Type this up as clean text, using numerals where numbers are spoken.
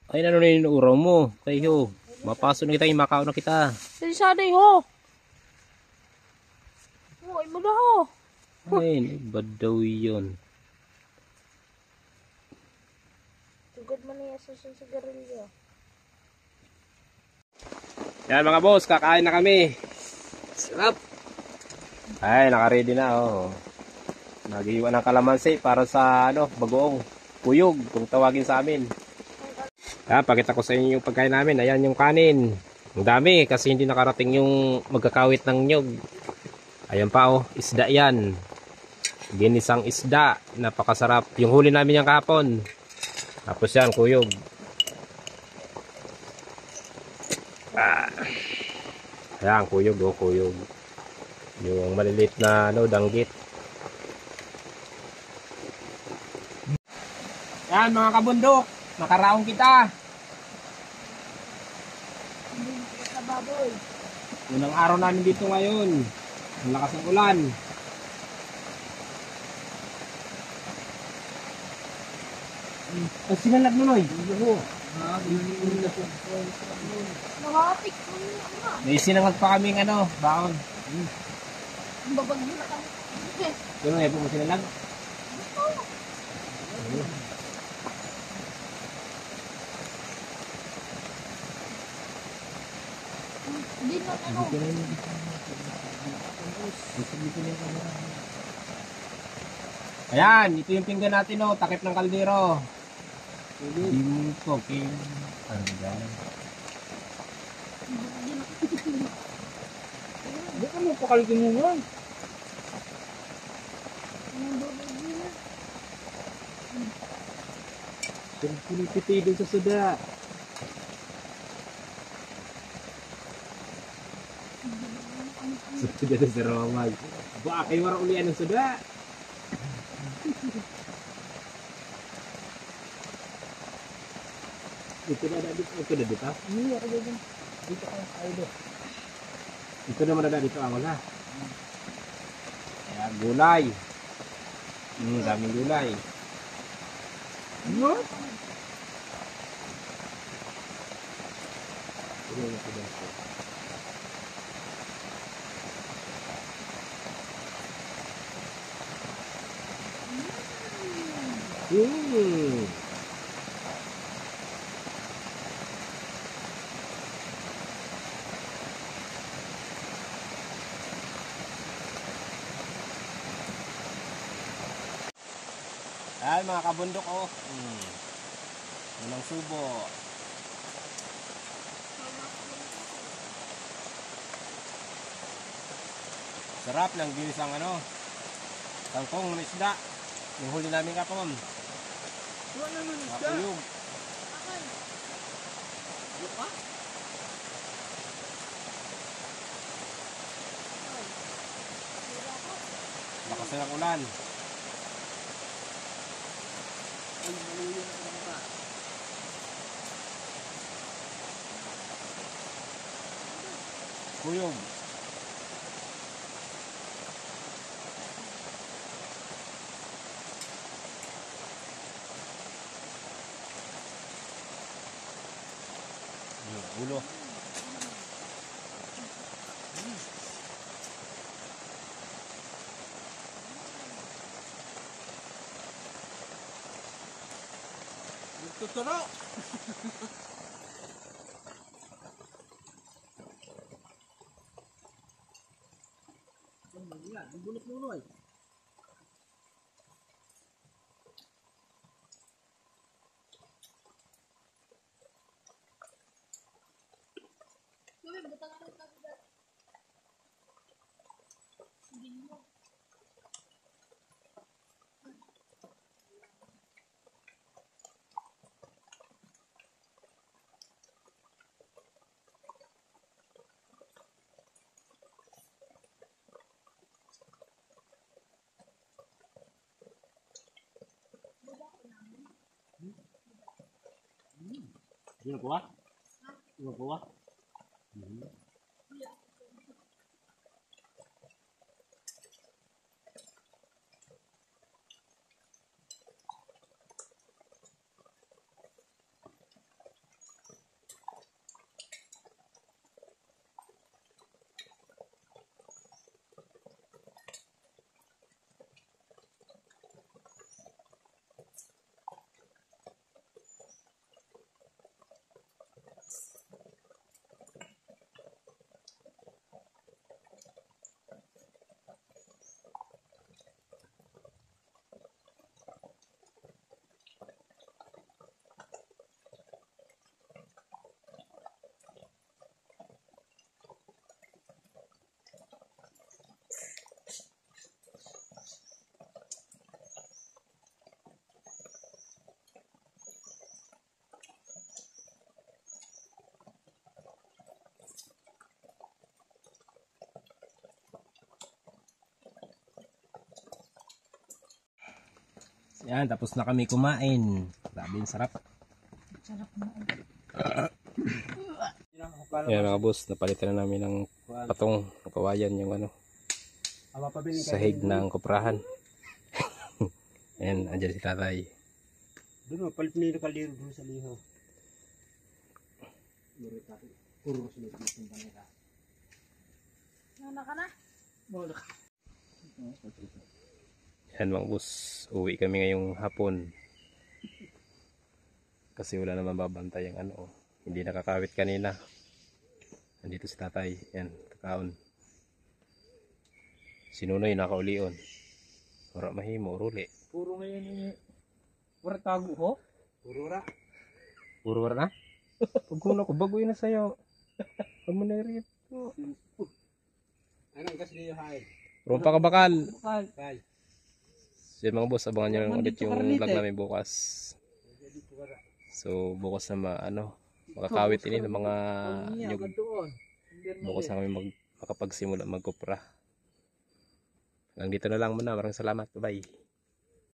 Ay, ano na yung uraw mo? Kayo, mapaso na kita, makao na kita. Dali sana ho. Oh, ay mula ho. Ay, ba't daw yun? Tugod man niya sa sigarilyo. Yan mga boss, kakain na kami. Sarap. Ay, naka-ready na oh. Naghiwa ng kalamansi para sa bagoong puyog kung tawagin sa amin. Pakita ko sa inyo yung pagkain namin. Ayan yung kanin. Ang dami kasi hindi nakarating yung magkakawit ng nyog. Ayan pa oh, isda yan. Ginisang isda, napakasarap. Yung huli namin yung kahapon. Tapos yan, kuyog. Ayan, kuyog oh, kuyog. Yung maliliit na danggit. Yan mga kabundok, nakaraong kita. Unang araw namin dito ngayon. Ang lakas ng ulan. Sinalag mo noy. Nakatik. May sinangag pa kaming baon. Ang babagyo na kami. Gano'n eh, po mo sinalag. Hindi na ano. Ayan, ito yung pinggan natin takip ng kaldero. Hindi mo cooking. Hindi ka mo pakalikin mo nga. Pinipiti dun sa suda. Suda na sa Romag. Ba, kayo wala ulian ng suda. Ito na dito. Ito na dito. Hindi ako dyan. Dito ka tayo doon. Ito naman na dito. Wala. Ayan, gulay. Daming gulay. Ano? Ayan mga kabundok unang subo. Sarap ng ginisang kangkong ng isda. Yung huli namin kapon. Wala naman isda. Nakuyog. Luka? Lakas na ng ulan. Ay, maluyo na ka mukha. Kuyog. Ulo. Tuturo! Ang bulok mo no eh. Hindi na kuha? Hindi na kuha? Yan, tapos na kami kumain. Grabe yung sarap. Sarap na. Yan mga boss, napalitan na namin ng patong ng kawayan yung ano, sahig ng kuprahan. Ayan, andyan si tatay. Doon, palit na yung kaldero doon sa liho. Puro sila dito ng banera. Nana ka na? Wala. Yan mga boss, uwi kami ngayong hapon. Kasi wala naman babantay ang ano, hindi nakakawit kanina. Nandito si tatay, yan, kakaon. Sinunoy nakaulion. Ora mahimo, ruli. Puro ngayon yung wala tago ho? Puro ra. Puro wala na? Huwag ko na ko, bagoy na sa'yo. Huwag mo na rin. Anong kasi niyo hay? Rumpa ka bakal. Hay. So yun mga boss, abangan nyo lang ulit yung vlog namin bukas. So bukas na makakawit ini ng mga nyug. Bukas na kami makapagsimula magkupra. Hanggang dito na lang muna. Maraming salamat. Bye.